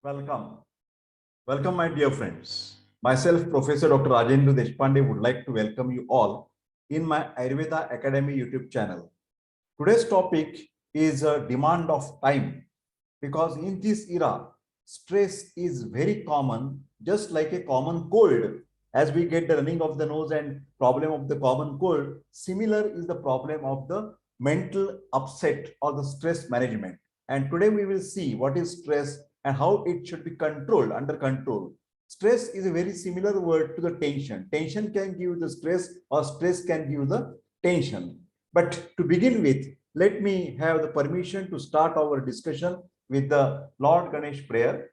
Welcome. Welcome, my dear friends. Myself, Professor Dr. Rajendra Deshpande, would like to welcome you all in my Ayurveda Academy YouTube channel. Today's topic is a demand of time, because in this era, stress is very common, just like a common cold. As we get the running of the nose and problem of the common cold, similar is the problem of the mental upset or the stress management. And today we will see what is stress and how it should be controlled, under control. Stress is a very similar word to the tension. Tension can give you the stress, or stress can give you the tension. But to begin with, let me have the permission to start our discussion with the Lord Ganesh prayer.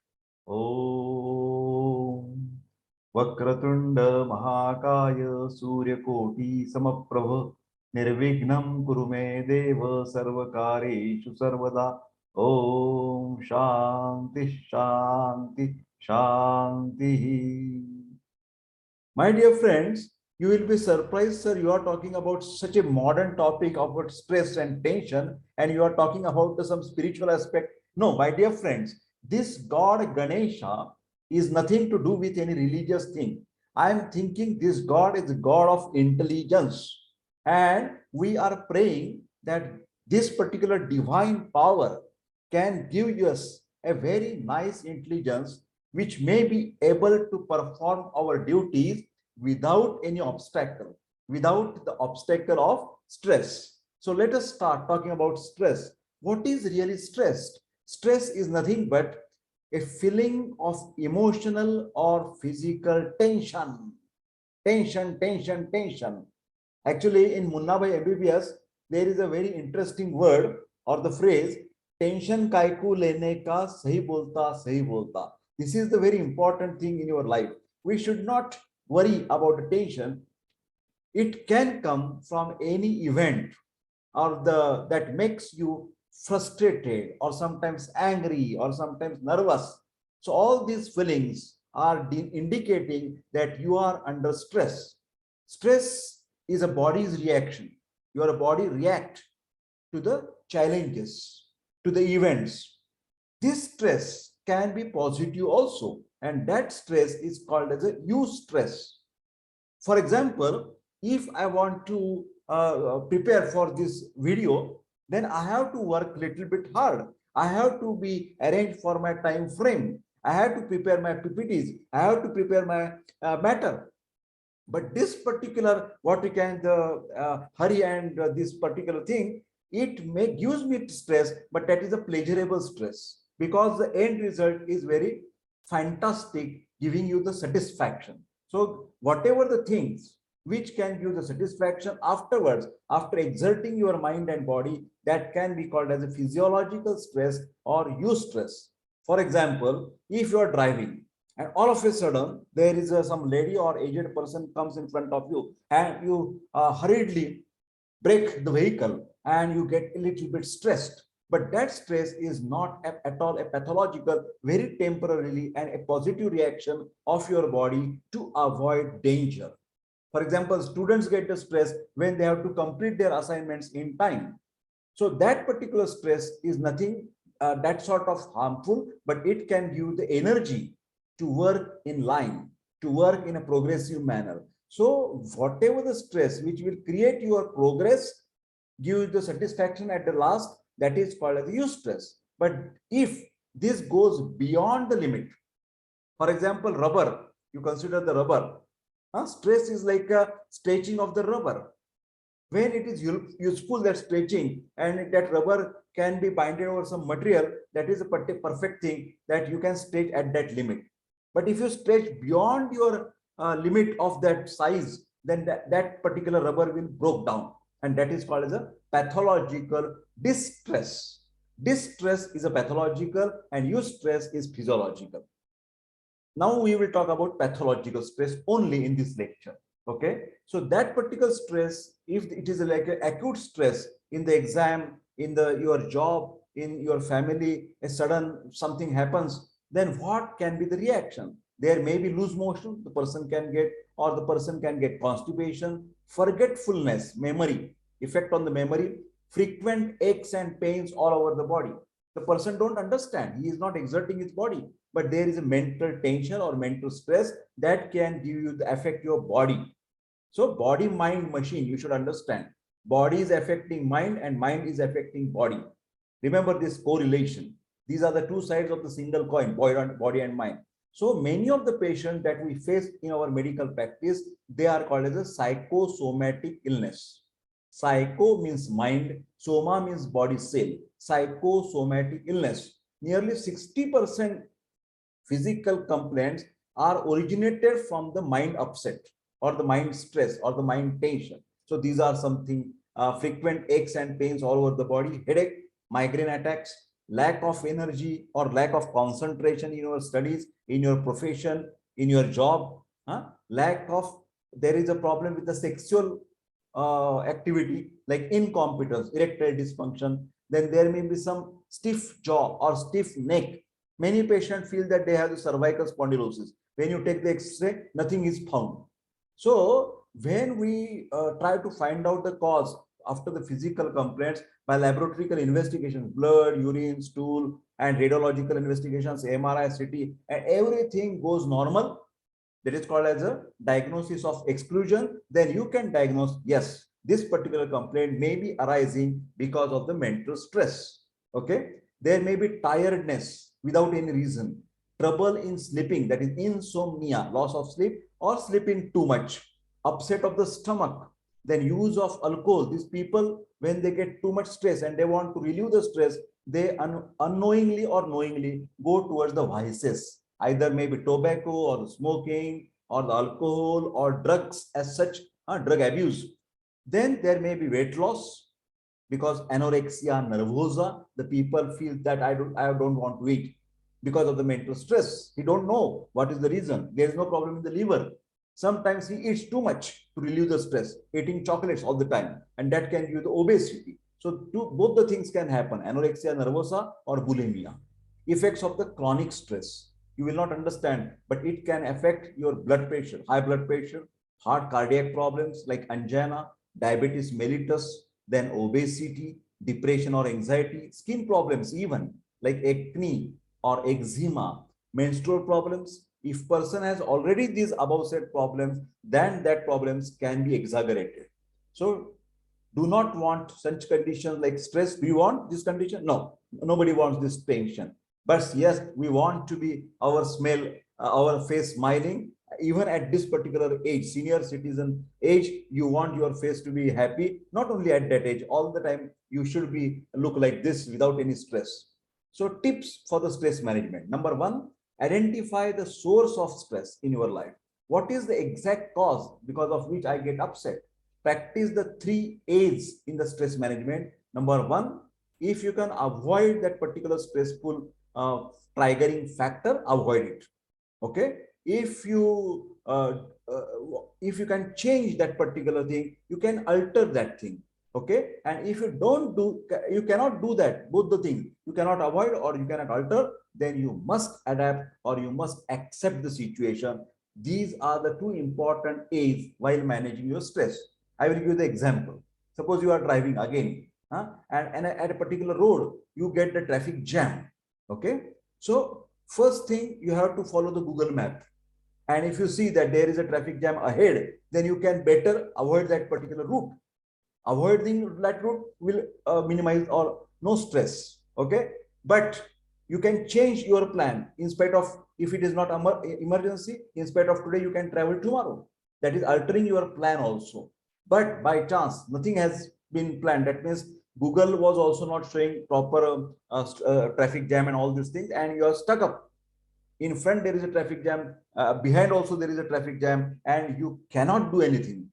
Om Vakratunda Mahakaya Suryakoti Samaprabha Nirvignam Kurume Deva Sarvakareshu Sarvada. Om Shanti Shanti Shanti. My dear friends, you will be surprised, sir. You are talking about such a modern topic about stress and tension, and you are talking about some spiritual aspect. No, my dear friends, this God Ganesha is nothing to do with any religious thing. I am thinking this God is a God of intelligence, and we are praying that this particular divine power can give us a very nice intelligence which may be able to perform our duties without any obstacle, without the obstacle of stress. So let us start talking about stress. What is really stress? Stress is nothing but a feeling of emotional or physical tension. Tension, tension, tension. Actually, in Munna Bhai MBBS, there is a very interesting word or the phrase, tension kaiku lene ka sahi bolta, sahi bolta. This is the very important thing in your life. We should not worry about the tension. It can come from any event or that makes you frustrated or sometimes angry or sometimes nervous. So all these feelings are indicating that you are under stress. Stress is a body's reaction. Your body reacts to the challenges, to the events. This stress can be positive also, and that stress is called as a eustress. For example, if I want to prepare for this video, then I have to work a little bit hard. I have to be arranged for my time frame. I have to prepare my PPTs. I have to prepare my matter. But this particular, what we can hurry and this particular thing, it may gives me stress, but that is a pleasurable stress, because the end result is very fantastic, giving you the satisfaction. So whatever the things which can give the satisfaction afterwards, after exerting your mind and body, that can be called as a physiological stress or eustress. For example, if you are driving and all of a sudden there is some lady or aged person comes in front of you, and you hurriedly brake the vehicle and you get a little bit stressed. But that stress is not at all a pathological, very temporarily, and a positive reaction of your body to avoid danger. For example, students get the stress when they have to complete their assignments in time. So that particular stress is nothing that sort of harmful, but it can give the energy to work in line, to work in a progressive manner. So whatever the stress which will create your progress, give you the satisfaction at the last, that is called as eustress. But if this goes beyond the limit, for example, rubber, you consider the rubber, stress is like a stretching of the rubber. When it is useful, that stretching, and that rubber can be binded over some material, that is a perfect thing that you can stretch at that limit. But if you stretch beyond your limit of that size, then that particular rubber will break down, and that is called as a pathological distress. Distress is a pathological and eustress is physiological. Now we will talk about pathological stress only in this lecture. Okay, so that particular stress, if it is like an acute stress in the exam, in your job, in your family, a sudden something happens, then what can be the reaction? There may be loose motion, the person can get, or the person can get constipation, forgetfulness, memory, effect on the memory, frequent aches and pains all over the body. The person don't understand. He is not exerting his body, but there is a mental tension or mental stress that can give you the affect your body. So body, mind, machine, you should understand. Body is affecting mind and mind is affecting body. Remember this correlation. These are the two sides of the single coin, body and mind. So many of the patients that we face in our medical practice, they are called as a psychosomatic illness. Psycho means mind, soma means body cell. Psychosomatic illness. Nearly 60% physical complaints are originated from the mind upset or the mind stress or the mind tension. So these are something frequent aches and pains all over the body, headache, migraine attacks, lack of energy or lack of concentration in your studies, in your profession, in your job, lack of, there is a problem with the sexual activity like incompetence, erectile dysfunction, then there may be some stiff jaw or stiff neck. Many patients feel that they have the cervical spondylosis. When you take the X-ray, nothing is found. So when we try to find out the cause after the physical complaints by laboratory investigations, blood, urine, stool, and radiological investigations, MRI, CT, and everything goes normal, that is called as a diagnosis of exclusion, then you can diagnose, yes, this particular complaint may be arising because of the mental stress. Okay, there may be tiredness without any reason, trouble in sleeping, that is insomnia, loss of sleep or sleeping too much, upset of the stomach, then use of alcohol. These people, when they get too much stress and they want to relieve the stress, they unknowingly or knowingly go towards the vices, either maybe tobacco or the smoking or the alcohol or drugs as such, drug abuse. Then there may be weight loss because anorexia nervosa, the people feel that I don't want to eat because of the mental stress. He don't know what is the reason. There is no problem in the liver. Sometimes he eats too much to relieve the stress, eating chocolates all the time, and that can give the obesity. So both the things can happen, anorexia nervosa or bulimia. Effects of the chronic stress. You will not understand, but it can affect your blood pressure, high blood pressure, heart cardiac problems like angina, diabetes mellitus, then obesity, depression or anxiety, skin problems even like acne or eczema, menstrual problems. If person has already these above said problems, then that problems can be exaggerated. So do not want such conditions like stress. Do you want this condition? No, nobody wants this tension. But yes, we want to be our face smiling. Even at this particular age, senior citizen age, you want your face to be happy. Not only at that age, all the time you should be look like this without any stress. So tips for the stress management. Number one, identify the source of stress in your life. What is the exact cause because of which I get upset? Practice the 3 A's in the stress management. Number one, if you can avoid that particular stressful triggering factor, avoid it. Okay, if you can change that particular thing, you can alter that thing. Okay, and if you don't do, you cannot do that, both the things, you cannot avoid or you cannot alter, then you must adapt or you must accept the situation. These are the 2 important A's while managing your stress. I will give you the example. Suppose you are driving again, and at a particular road, you get the traffic jam. Okay, so first thing, you have to follow the Google map. And if you see that there is a traffic jam ahead, then you can better avoid that particular route. Avoiding that route will minimize or no stress. Okay, but you can change your plan in spite of, if it is not emergency, in spite of today, you can travel tomorrow. That is altering your plan also. But by chance, nothing has been planned. That means Google was also not showing proper traffic jam and all these things, and you are stuck up. In front, there is a traffic jam. Behind also, there is a traffic jam, and you cannot do anything.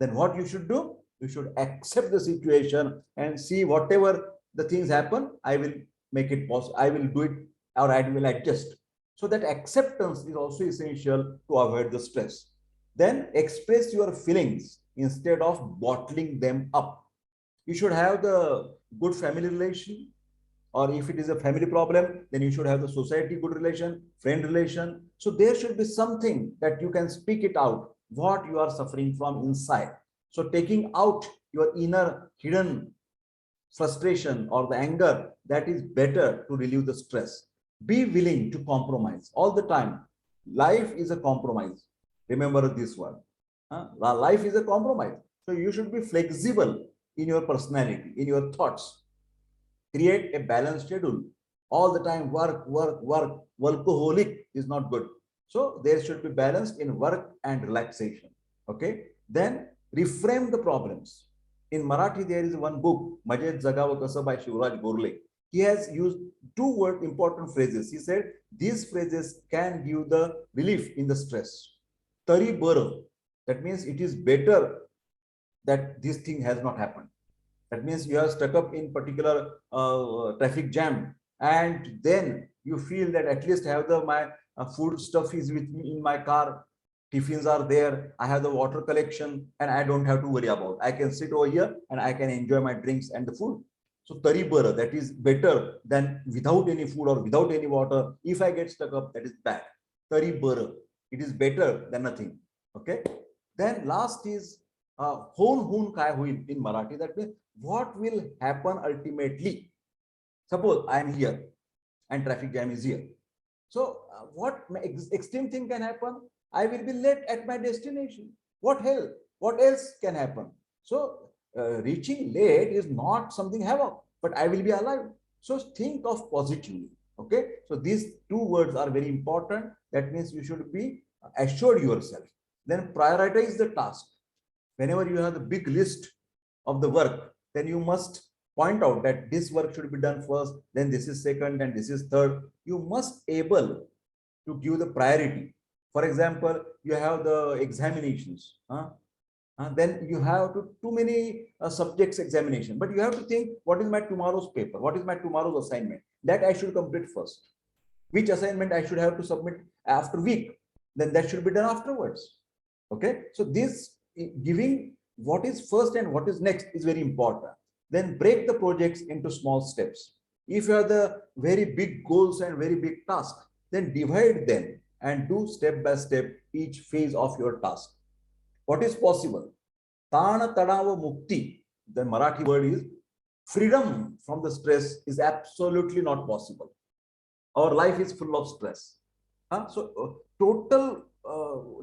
Then what you should do? You should accept the situation and see whatever the things happen, I will make it possible. I will do it or I will adjust. So that acceptance is also essential to avoid the stress. Then express your feelings instead of bottling them up. You should have the good family relation, or if it is a family problem, then you should have the society good relation, friend relation. So there should be something that you can speak it out, what you are suffering from inside. So taking out your inner hidden frustration or the anger, that is better to relieve the stress. Be willing to compromise all the time. Life is a compromise. Remember this one. Life is a compromise. So you should be flexible in your personality, in your thoughts. Create a balanced schedule. All the time work, work, work. Workaholic is not good. So there should be balance in work and relaxation. Okay. Then reframe the problems. In Marathi, there is one book, Majet Jagawa Kasa by Shivraj Borle. He has used two important phrases. He said these phrases can give the relief in the stress. Tari bar. That means it is better that this thing has not happened. That means you are stuck up in particular traffic jam, and then you feel that at least I have my food stuff is with me in my car, tiffins are there, I have the water collection, and I don't have to worry about. I can sit over here and I can enjoy my drinks and the food. So tari bara, that is better than without any food or without any water. If I get stuck up, that is bad. Tari bara, it is better than nothing. Okay. Then last is hon hun kai huin in Marathi. That means what will happen ultimately. Suppose I am here and traffic jam is here. So what extreme thing can happen? I will be late at my destination. What hell? What else can happen? So reaching late is not something havoc, but I will be alive. So think of positively. Okay. So these two words are very important. That means you should be assured yourself. Then prioritize the task. Whenever you have the big list of the work, then you must point out that this work should be done first, then this is second, and this is third. You must able to give the priority. For example, you have the examinations. Then you have too many subjects examination, but you have to think, what is my tomorrow's paper? What is my tomorrow's assignment? That I should complete first. Which assignment I should have to submit after week? Then that should be done afterwards. Okay. So this giving what is first and what is next is very important. Then break the projects into small steps. If you have the very big goals and very big tasks, then divide them and do step by step each phase of your task. What is possible? Tana Tadava Mukti, the Marathi word is freedom from the stress, is absolutely not possible. Our life is full of stress. So total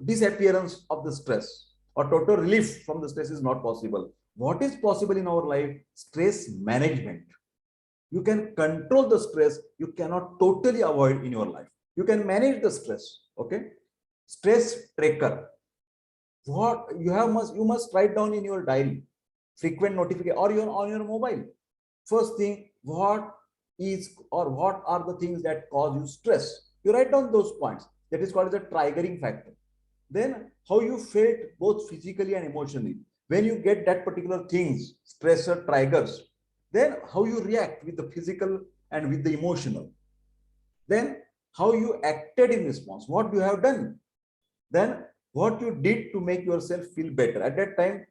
disappearance of the stress or total relief from the stress is not possible. What is possible in our life? Stress management. You can control the stress. You cannot totally avoid in your life. You can manage the stress. Okay. Stress tracker. What you must write down in your diary, frequent notification or on your mobile. First thing, what are the things that cause you stress? You write down those points. That is called the triggering factor. Then how you felt both physically and emotionally. When you get that particular things, stressor triggers, then how you react with the physical and with the emotional. Then how you acted in response, what you have done. Then what you did to make yourself feel better at that time,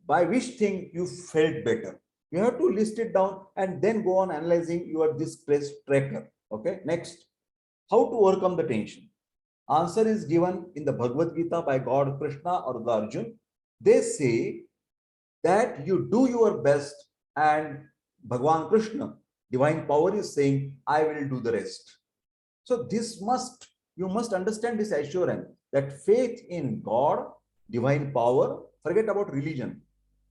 by which thing you felt better. You have to list it down and then go on analyzing your this stress tracker. Okay. Next, how to overcome the tension. Answer is given in the Bhagavad Gita by God Krishna or the Arjun. They say that you do your best and Bhagwan Krishna, divine power, is saying, I will do the rest. So you must understand this assurance that faith in God, divine power, forget about religion,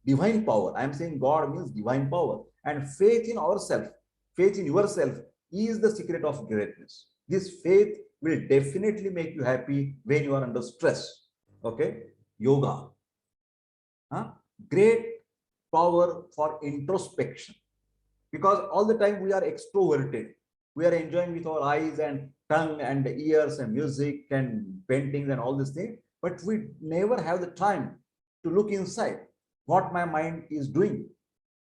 divine power. I am saying God means divine power, and faith in ourselves, faith in yourself is the secret of greatness. This faith will definitely make you happy when you are under stress. Okay. Yoga. Great power for introspection, because all the time we are extroverted. We are enjoying with our eyes and tongue and ears and music and paintings and all these things, but we never have the time to look inside what my mind is doing,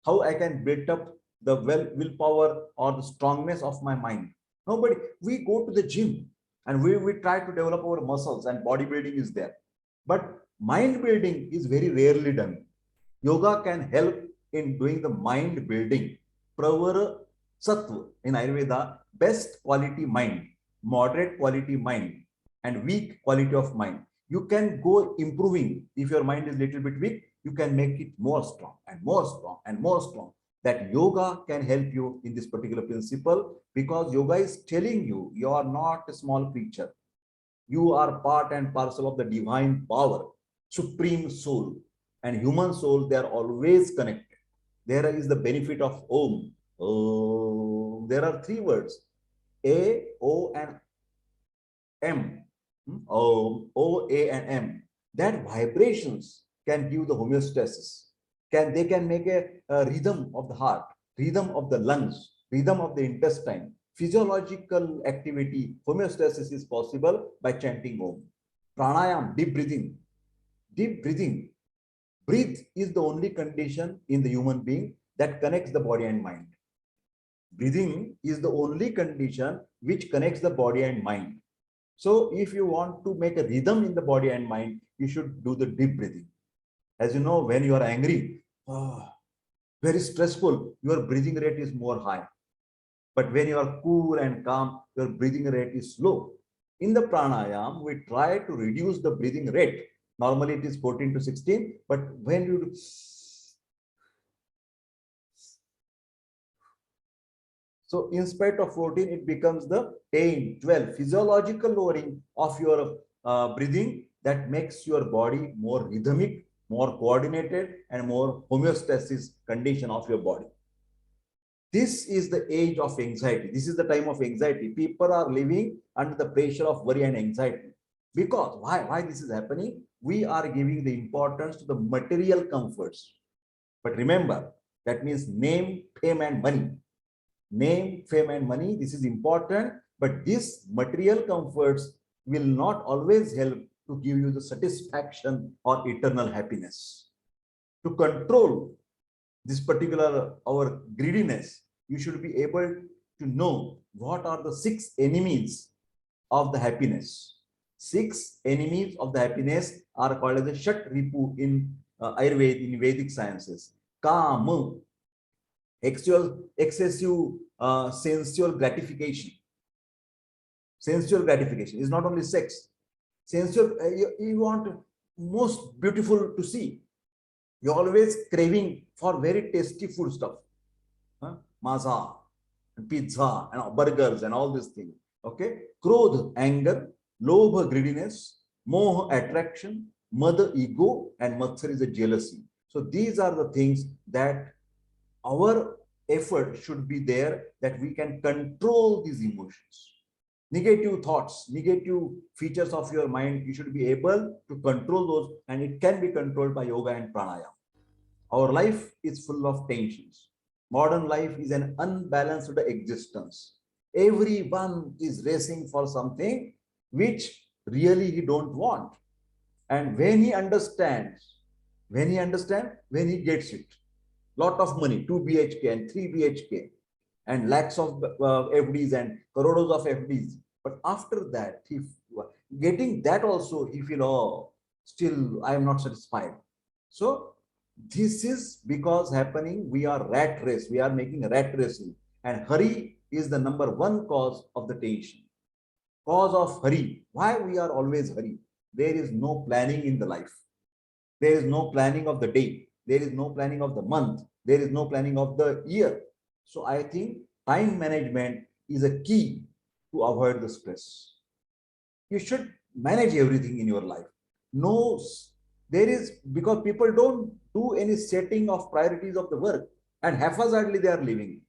how I can build up the willpower or the strongness of my mind. Nobody. We go to the gym and we try to develop our muscles and bodybuilding is there, but mind building is very rarely done. Yoga can help in doing the mind building. Pravara Sattva in Ayurveda, best quality mind, moderate quality mind, and weak quality of mind. You can go improving. If your mind is little bit weak, you can make it more strong and more strong and more strong. that yoga can help you in this particular principle, because yoga is telling you you are not a small creature. You are part and parcel of the divine power, supreme soul, and human soul. They are always connected. There is the benefit of Om. Oh, there are three words: A, O, and M. O, A, and M. That vibrations can give the homeostasis. They can make a rhythm of the heart, rhythm of the lungs, rhythm of the intestine. Physiological activity, homeostasis is possible by chanting Om. Pranayam, deep breathing. Deep breathing. Breathe is the only condition in the human being that connects the body and mind. Breathing is the only condition which connects the body and mind. So if you want to make a rhythm in the body and mind, you should do the deep breathing. As you know, when you are angry, very stressful, your breathing rate is more high. But when you are cool and calm, your breathing rate is low. In the pranayam, we try to reduce the breathing rate. Normally it is 14 to 16, but when you do, so in spite of 14, it becomes the 10, 12, physiological lowering of your breathing that makes your body more rhythmic, more coordinated, and more homeostasis condition of your body. This is the age of anxiety. This is the time of anxiety. People are living under the pressure of worry and anxiety. Because why this is happening? We are giving the importance to the material comforts. But remember, that means name, fame, and money. Name, fame, and money, this is important, but these material comforts will not always help to give you the satisfaction or eternal happiness. To control this particular our greediness, you should be able to know what are the 6 enemies of the happiness. 6 enemies of the happiness are called as the Shat Ripu in Ayurveda, in Vedic sciences. Kama, excessive sensual gratification. Sensual gratification is not only sex. Sensual, you want most beautiful to see. You're always craving for very tasty food stuff. Masa, pizza, and burgers, and all these things. Okay. Krodh, anger. Lobha, greediness. Moha, attraction. Mada, ego. And Matsar is a jealousy. So these are the things that our effort should be there, that we can control these emotions. Negative thoughts, negative features of your mind, you should be able to control those, and it can be controlled by yoga and pranayama. Our life is full of tensions. Modern life is an unbalanced existence. Everyone is racing for something which really he don't want. And when he understands, when he gets it, lot of money, 2 BHK and 3 BHK, and lakhs of FDs and crores of FDs. But after that, he getting that also, he feel, oh, still I am not satisfied. So this is because happening, we are rat race, we are making a rat racing, and hurry is the #1 cause of the tension. Cause of hurry. Why we are always hurry? There is no planning in the life. There is no planning of the day. There is no planning of the month. There is no planning of the year. So I think time management is a key to avoid the stress. You should manage everything in your life. No, there is, because people don't do any setting of priorities of the work, and haphazardly they are living.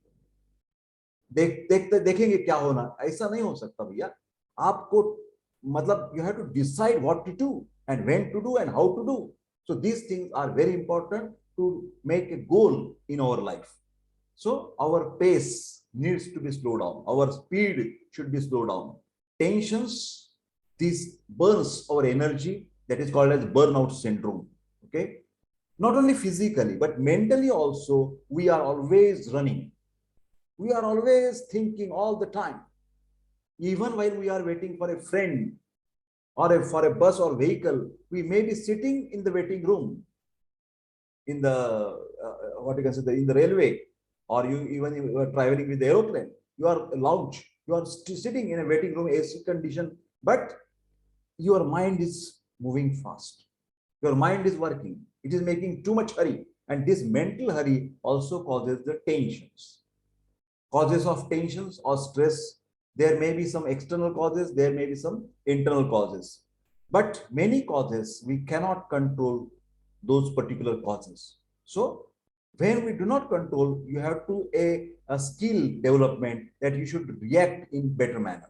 देखेंगे क्या होना, ऐसा नहीं हो सकता भैया. आपको मतलब you have to decide what to do and when to do and how to do. So these things are very important to make a goal in our life. So our pace needs to be slowed down. Our speed should be slowed down. Tensions, this burns our energy. That is called as burnout syndrome. Okay. Not only physically, but mentally also, we are always running. We are always thinking all the time. Even while we are waiting for a friend or for a bus or vehicle, we may be sitting in the waiting room, in the what you can say, in the railway, or you are traveling with the aeroplane. You are lounge. You are sitting in a waiting room, AC condition, but your mind is moving fast. Your mind is working. It is making too much hurry. And this mental hurry also causes the tensions. Causes of tensions or stress, there may be some external causes, there may be some internal causes. But many causes, we cannot control those particular causes. So when we do not control, you have to a skill development that you should react in better manner.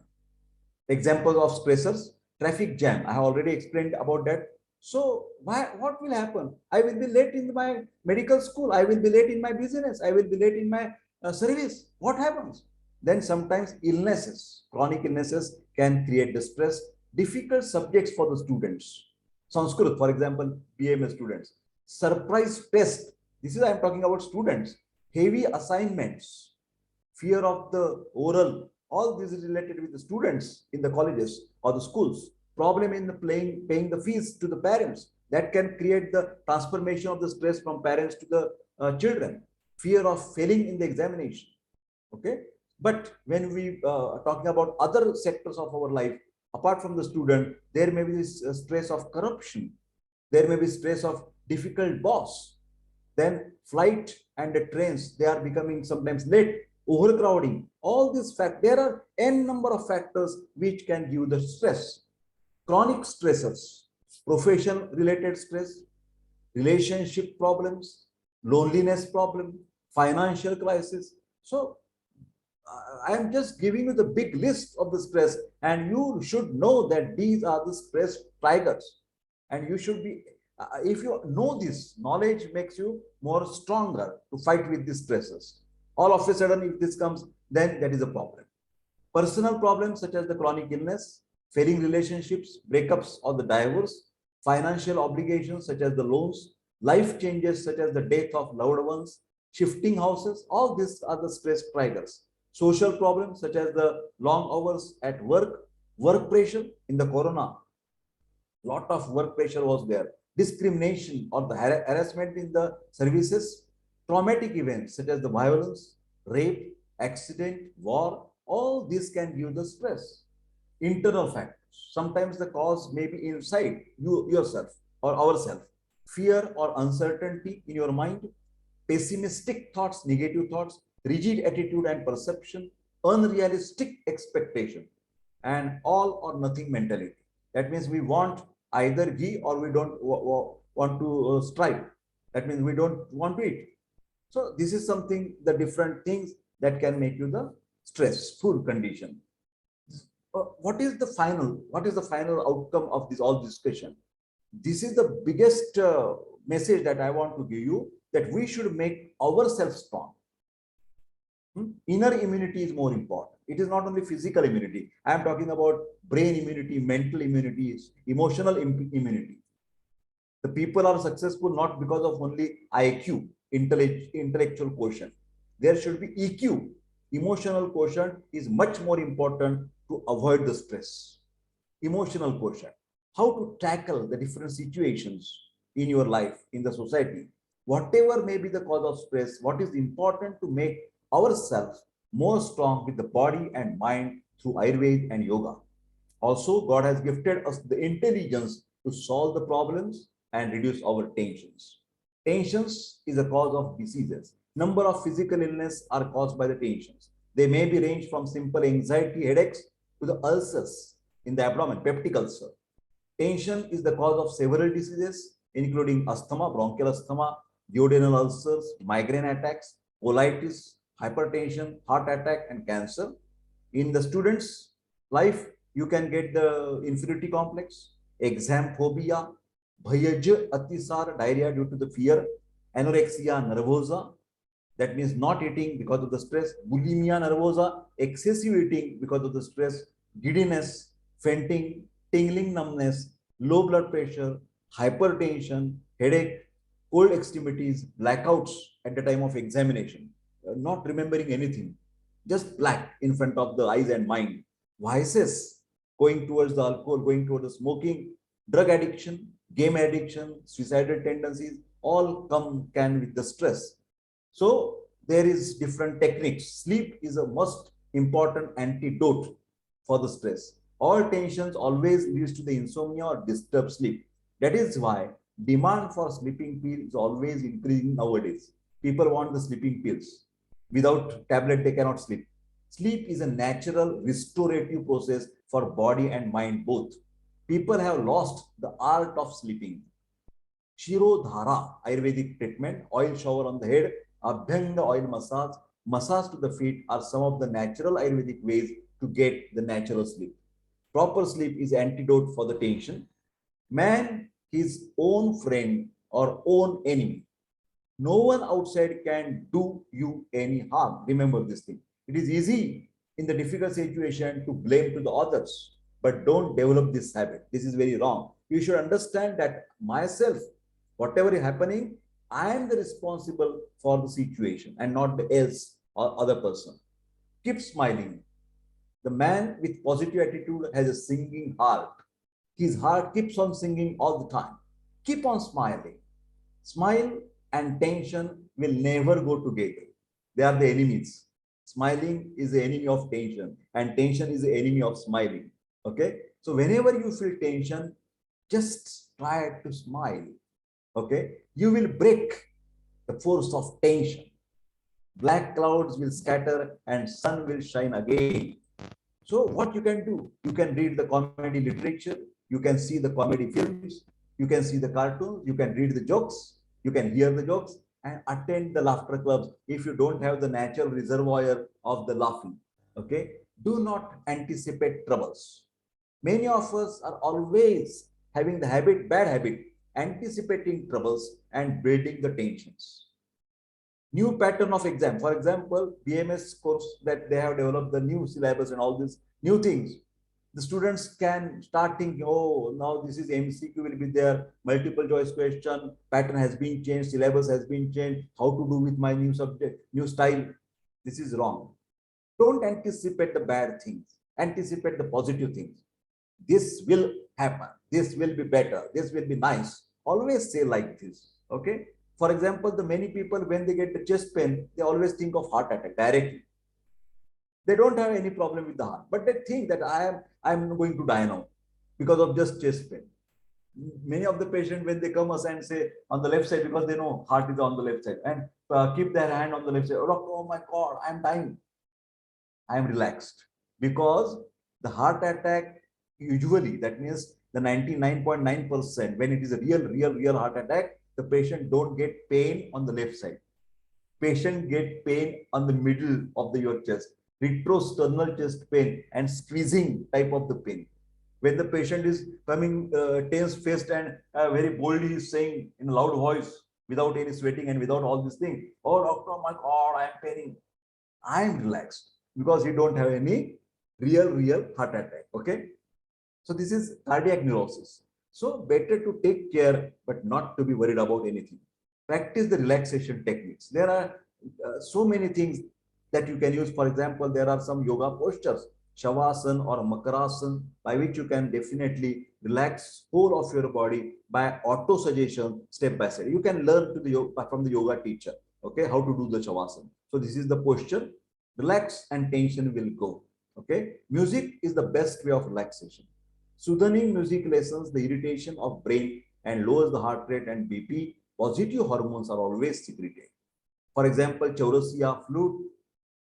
Examples of stressors, traffic jam. I have already explained about that. So what will happen? I will be late in my medical school. I will be late in my business. I will be late in my service. What happens? Then sometimes illnesses, chronic illnesses can create distress, difficult subjects for the students. Sanskrit, for example, BMS students. Surprise test. This is I am talking about students. Heavy assignments, fear of the oral, all this is related with the students in the colleges or the schools. Problem in the paying the fees to the parents, that can create the transformation of the stress from parents to the children. Fear of failing in the examination. Okay, but when we are talking about other sectors of our life, apart from the student, there may be this stress of corruption, there may be stress of difficult boss. Then flight and the trains, they are becoming sometimes late, overcrowding. All these factors, there are n number of factors which can give the stress. Chronic stressors, profession related stress, relationship problems, loneliness problem, financial crisis. So I am just giving you the big list of the stress, and you should know that these are the stress triggers. And you should be, if you know this, knowledge makes you more stronger to fight with these stresses. All of a sudden, if this comes, then that is a problem. Personal problems such as the chronic illness, failing relationships, breakups or the divorce, financial obligations such as the loans, life changes such as the death of loved ones, shifting houses, all these are the stress triggers. Social problems such as the long hours at work, work pressure in the corona, lot of work pressure was there, discrimination or the harassment in the services, traumatic events such as the violence, rape, accident, war, all this can give the stress. Internal factors, sometimes the cause may be inside you yourself or ourselves. Fear or uncertainty in your mind, pessimistic thoughts, negative thoughts, rigid attitude and perception, unrealistic expectation, and all or nothing mentality. That means we want either ghee or we don't want to strive. That means we don't want to eat. So this is something, the different things that can make you the stressful condition. What is the final outcome of this all discussion? This is the biggest message that I want to give you, that we should make ourselves strong. Inner immunity is more important. It is not only physical immunity. I am talking about brain immunity, mental immunity, emotional immunity. The people are successful not because of only IQ, intellectual quotient. There should be EQ. Emotional quotient is much more important to avoid the stress. Emotional quotient. How to tackle the different situations in your life, in the society. Whatever may be the cause of stress, what is important to make ourselves more strong with the body and mind through Ayurveda and yoga. Also, God has gifted us the intelligence to solve the problems and reduce our tensions. Tensions is a cause of diseases. Number of physical illness are caused by the tensions. They may be ranged from simple anxiety, headaches to the ulcers in the abdomen, peptic ulcer. Tension is the cause of several diseases, including asthma, bronchial asthma, duodenal ulcers, migraine attacks, colitis, hypertension, heart attack, and cancer. In the student's life, you can get the inferiority complex, exam phobia, bhayaj atisar, diarrhea due to the fear, anorexia nervosa, that means not eating because of the stress, bulimia nervosa, excessive eating because of the stress, giddiness, fainting, tingling numbness, low blood pressure, hypertension, headache, cold extremities, blackouts at the time of examination, not remembering anything, just black in front of the eyes and mind, vices, going towards the alcohol, going towards the smoking, drug addiction, game addiction, suicidal tendencies, all can with the stress. So there is different techniques. Sleep is a most important antidote for the stress. All tensions always leads to the insomnia or disturbed sleep. That is why Demand for sleeping pills is always increasing nowadays. People want the sleeping pills. Without tablet, they cannot sleep. Sleep is a natural restorative process for body and mind both. People have lost the art of sleeping. Shirodhara, Ayurvedic treatment, oil shower on the head, Abhyanga oil massage, massage to the feet are some of the natural Ayurvedic ways to get the natural sleep. Proper sleep is antidote for the tension. Man, his own friend or own enemy. No one outside can do you any harm. Remember this thing. It is easy in the difficult situation to blame to the others, but don't develop this habit. This is very wrong. You should understand that myself, whatever is happening, I am the responsible for the situation and not the else or other person. Keep smiling. The man with positive attitude has a singing heart. His heart keeps on singing all the time. Keep on smiling. Smile and tension will never go together. They are the enemies. Smiling is the enemy of tension, and tension is the enemy of smiling. Okay? So, whenever you feel tension, just try to smile. Okay? You will break the force of tension. Black clouds will scatter and sun will shine again. So what you can do? You can read the comedy literature, you can see the comedy films, you can see the cartoons, you can read the jokes, you can hear the jokes and attend the laughter clubs if you don't have the natural reservoir of the laughing. Okay? Do not anticipate troubles. Many of us are always having the habit, bad habit, anticipating troubles and building the tensions. New pattern of exam. For example, BMS course that they have developed the new syllabus and all these new things. The students can start thinking, oh, now this is MCQ will be there, multiple choice question, pattern has been changed, syllabus has been changed, how to do with my new subject, new style. This is wrong. Don't anticipate the bad things, anticipate the positive things. This will happen, this will be better, this will be nice. Always say like this, okay? For example, the many people, when they get the chest pain, they always think of heart attack directly. They don't have any problem with the heart, but they think that I'm going to die now because of just chest pain. Many of the patients, when they come us and say on the left side, because they know heart is on the left side, and keep their hand on the left side, oh, doctor, oh my God, I'm dying. I am relaxed because the heart attack usually, that means the 99.9%, when it is a real heart attack, the patient don't get pain on the left side. Patient get pain on the middle of your chest, retrosternal chest pain and squeezing type of the pain. When the patient is coming tense faced and very boldly is saying in a loud voice without any sweating and without all this thing, oh doctor, my God, I am paining. I am relaxed because he don't have any real heart attack. Okay. So this is cardiac neurosis. So better to take care, but not to be worried about anything. Practice the relaxation techniques. There are so many things that you can use. For example, there are some yoga postures, Shavasana or Makarasana, by which you can definitely relax whole of your body by auto suggestion, step by step. You can learn to the yoga, from the yoga teacher, okay, how to do the Shavasana. So this is the posture. Relax and tension will go. Okay. Music is the best way of relaxation. Soothing music lessens the irritation of brain and lowers the heart rate and BP. Positive hormones are always secreted. For example, Chaurasia flute.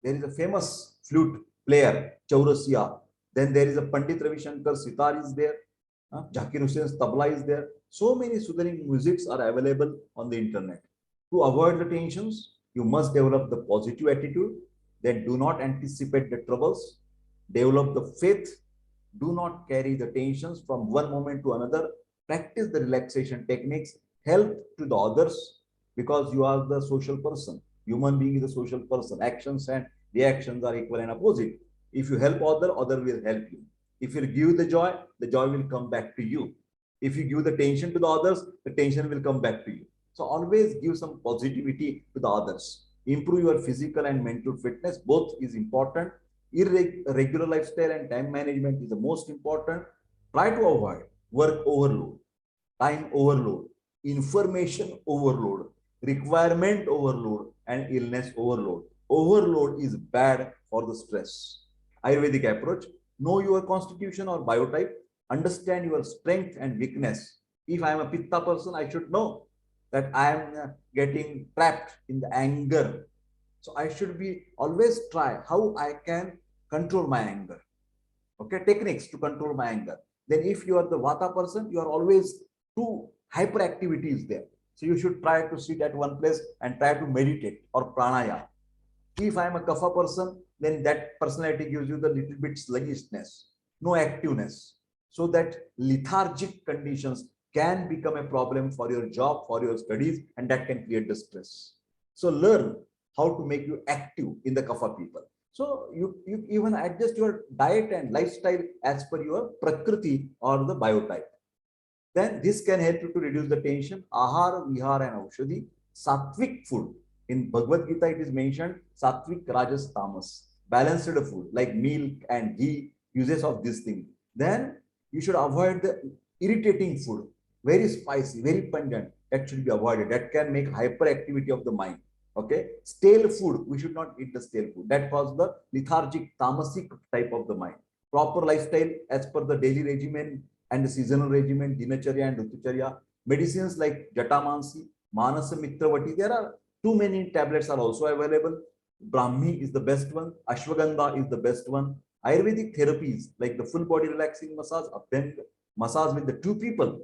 There is a famous flute player, Chaurasia. Then there is a Pandit Ravi Shankar sitar is there. Zakir Hussein's tabla is there. So many soothing musics are available on the internet. To avoid the tensions, you must develop the positive attitude. Then do not anticipate the troubles. Develop the faith. Do not carry the tensions from one moment to another. Practice the relaxation techniques. Help to the others because you are the social person. Human being is a social person. Actions and reactions are equal and opposite. If you help other will help you. If you give the joy will come back to you. If you give the tension to the others, the tension will come back to you. So always give some positivity to the others. Improve your physical and mental fitness. Both is important. Irregular lifestyle and time management is the most important. Try to avoid work overload, time overload, information overload, requirement overload, and illness overload. Overload is bad for the stress. Ayurvedic approach: know your constitution or biotype, understand your strength and weakness, If I am a Pitta person, I should know that I am getting trapped in the anger. So I should be always try how I can control my anger. Okay, techniques to control my anger. Then if you are the Vata person, you are always too hyperactivity is there. So you should try to sit at one place and try to meditate or pranayama. If I am a Kapha person, then that personality gives you the little bit sluggishness, no activeness. So that lethargic conditions can become a problem for your job, for your studies, and that can create the stress. So learn how to make you active in the Kapha people. So you even adjust your diet and lifestyle as per your prakriti or the biotype. Then this can help you to reduce the tension. Ahara, vihara, and aushadhi. Sattvic food. In Bhagavad Gita, it is mentioned sattvic, rajas, tamas. Balanced food like milk and ghee, uses of this thing. Then you should avoid the irritating food, very spicy, very pungent. That should be avoided. That can make hyperactivity of the mind. Okay, stale food. We should not eat the stale food. That causes the lethargic, tamasic type of the mind. Proper lifestyle as per the daily regimen and the seasonal regimen, dinacharya and rutucharya. Medicines like Jatamansi, Manasa Mitravati, there are too many tablets are also available. Brahmi is the best one. Ashwagandha is the best one. Ayurvedic therapies like the full body relaxing massage, Abhyanga massage with the two people,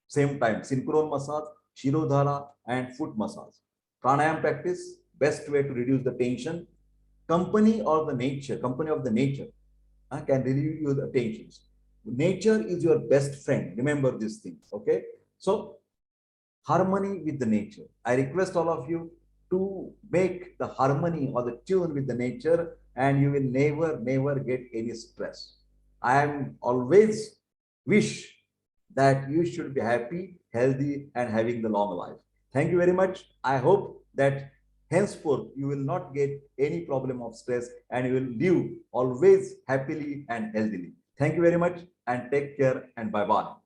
same time, synchron massage, Shirodhara and foot massage. Pranayam practice, best way to reduce the tension. Company of the nature can relieve you the tensions. Nature is your best friend. Remember these things. Okay. So harmony with the nature. I request all of you to make the harmony or the tune with the nature, and you will never get any stress. I am always wish that you should be happy, healthy, and having the long life. Thank you very much. I hope that henceforth you will not get any problem of stress and you will live always happily and healthily. Thank you very much and take care and bye bye.